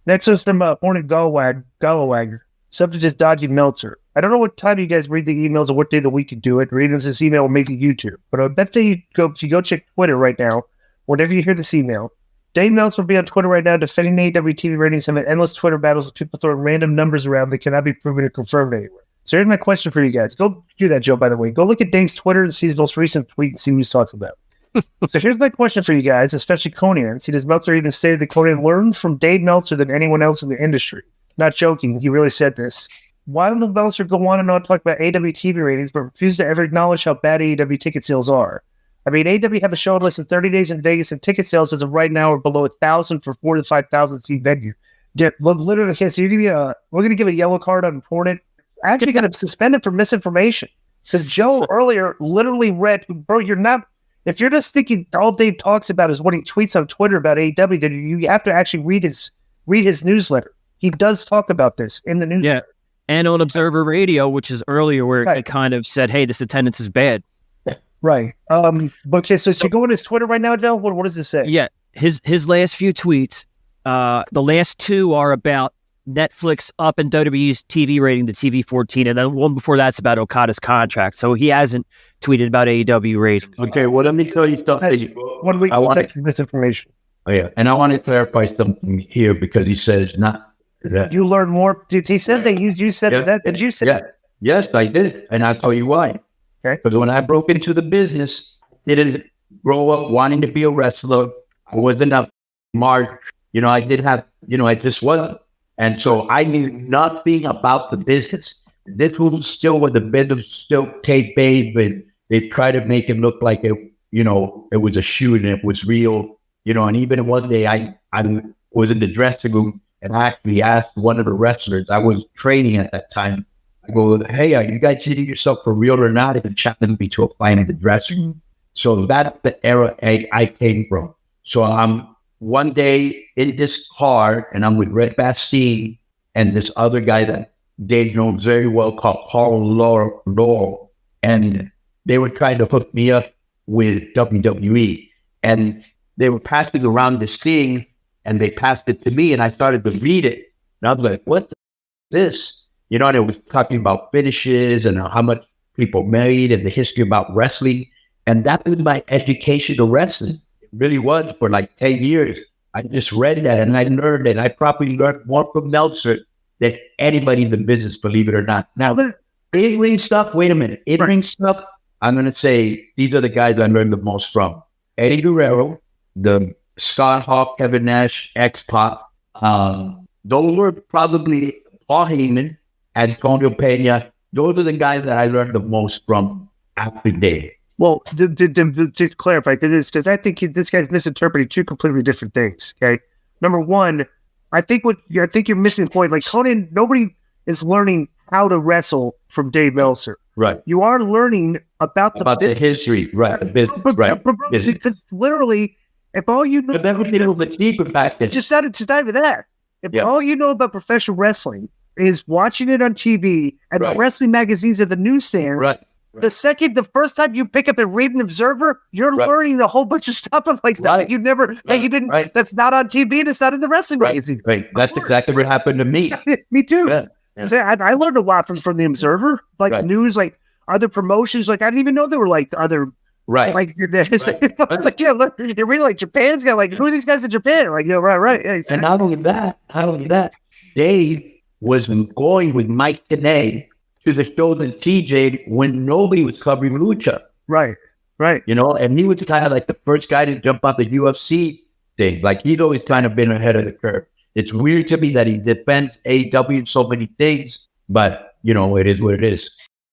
Next is from Hornet Gallowag. Subject is Dodgy Meltzer. I don't know what time you guys read the emails or what day of the week you do it, or even if this email will make it YouTube. But I bet you go check Twitter right now, whenever you hear this email. Dave Meltzer will be on Twitter right now defending AEW TV ratings and endless Twitter battles with people throwing random numbers around that cannot be proven or confirmed anywhere. So here's my question for you guys. Go do that, Joe, by the way. Go look at Dave's Twitter and see his most recent tweet and see what he's talking about. So here's my question for you guys, especially Konnan. See, does Meltzer even say that Konnan learned from Dave Meltzer than anyone else in the industry? Not joking, he really said this. Why don't Meltzer go on and on talk about AEW TV ratings, but refuse to ever acknowledge how bad AEW ticket sales are? I mean, AEW have a show in less than 30 days in Vegas, and ticket sales as of right now are below 1,000 for 4,000 to 5,000 seat venue. Literally, so we're going to give a yellow card on Hornet. I actually got to suspend it for misinformation. Because Joe earlier literally read, bro, if you're just thinking all Dave talks about is what he tweets on Twitter about AEW, then you have to actually read his newsletter. He does talk about this in the newsletter. Yeah, and on Observer Radio, which is earlier where it kind of said, hey, this attendance is bad. Right. Okay, so you go on his Twitter right now, Joe? What does it say? Yeah, his last few tweets, the last two are about Netflix up in WWE's TV rating to TV 14, and then one before that's about Okada's contract. So he hasn't tweeted about AEW ratings. Okay, well, let me tell you something. What do we expect from this information? Oh, yeah, and I want to clarify something here because he says not that. You learn more. He says that you said that. Did you say that? Yes, I did, and I'll tell you why. Okay. Because when I broke into the business, I didn't grow up wanting to be a wrestler. I wasn't a mark. I did have, I just wasn't. And so I knew nothing about the business. This was still when the business still kayfabe, and they tried to make it look like it was a shoot and it was real. And even one day I was in the dressing room and I actually asked one of the wrestlers, I was training at that time. I go, hey, are you guys hitting yourself for real or not? And challenged me to a fight in the dressing room. So that's the era I came from. So I'm one day in this car, and I'm with Red Bastille and this other guy that Dave knows very well called Paul Laurel, and they were trying to hook me up with WWE. And they were passing around this thing, and they passed it to me, and I started to read it. And I was like, what is this? And it was talking about finishes and how much people made and the history about wrestling. And that was my education to wrestling. It really was for like 10 years. I just read that and I learned it. I probably learned more from Meltzer than anybody in the business, believe it or not. Now, in-ring stuff, wait a minute. In-ring stuff, I'm going to say these are the guys I learned the most from. Eddie Guerrero, the Scott Hawk, Kevin Nash, X-Pac. Those were probably Paul Heyman, Antonio Pena. Those are the guys that I learned the most from after Dave. Well, to clarify, because I think this guy's misinterpreting two completely different things. Okay, number one, I think you're missing the point. Like Konnan, nobody is learning how to wrestle from Dave Meltzer. Right. You are learning about the history, right? The business, right? Because literally, if all you know, but that would be a little bit deeper back then. Just not even that. If all you know about professional wrestling is watching it on TV and the wrestling magazines at the newsstands, right. The first time you pick up and read an Observer, you're learning a whole bunch of stuff like that you never, that you didn't, that's not on TV and it's not in the wrestling magazine. Right. That's exactly what happened to me. Me too. Yeah. Yeah. So I learned a lot from the Observer, like news, like other promotions. Like I didn't even know there were like other, like it's like you're reading like Japan's got like, who are these guys in Japan? Like right. Yeah, and not only that, Dave was going with Mike Tenay to the shows in TJ when nobody was covering Lucha. Right. And he was kind of like the first guy to jump on the UFC thing. Like he'd always kind of been ahead of the curve. It's weird to me that he defends AEW in so many things, but it is what it is.